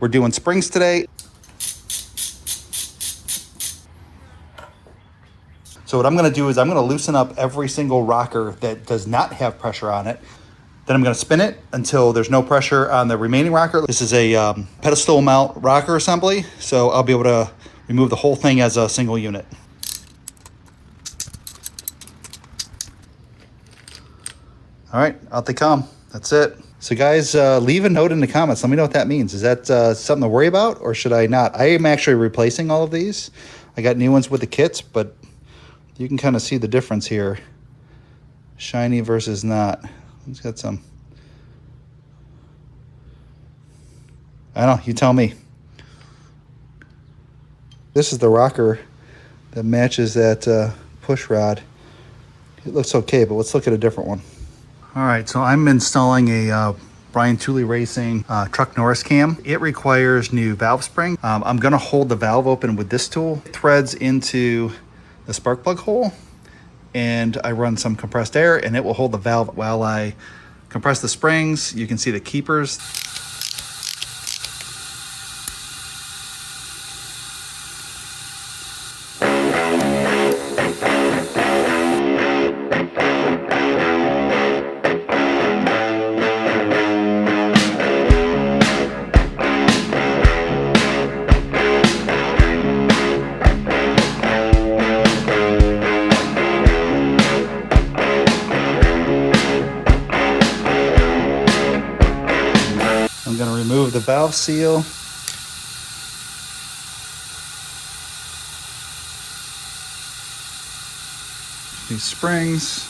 We're doing springs today. So what I'm gonna do is I'm gonna loosen up every single rocker that does not have pressure on it. Then I'm gonna spin it until there's no pressure on the remaining rocker. This is a pedestal mount rocker assembly, so I'll be able to remove the whole thing as a single unit. All right, out they come. That's it. So guys, leave a note in the comments. Let me know what that means. Is that something to worry about, or should I not? I am actually replacing all of these. I got new ones with the kits, but you can kind of see the difference here. Shiny versus not. It's got some. I don't know, you tell me. This is the rocker that matches that push rod. It looks okay, but let's look at a different one. All right, so I'm installing a Brian Tooley Racing Truck Norris cam. It requires new valve spring. I'm gonna hold the valve open with this tool. It threads into the spark plug hole, and I run some compressed air, and it will hold the valve while I compress the springs. You can see the keepers. I'm going to remove the valve seal. These springs.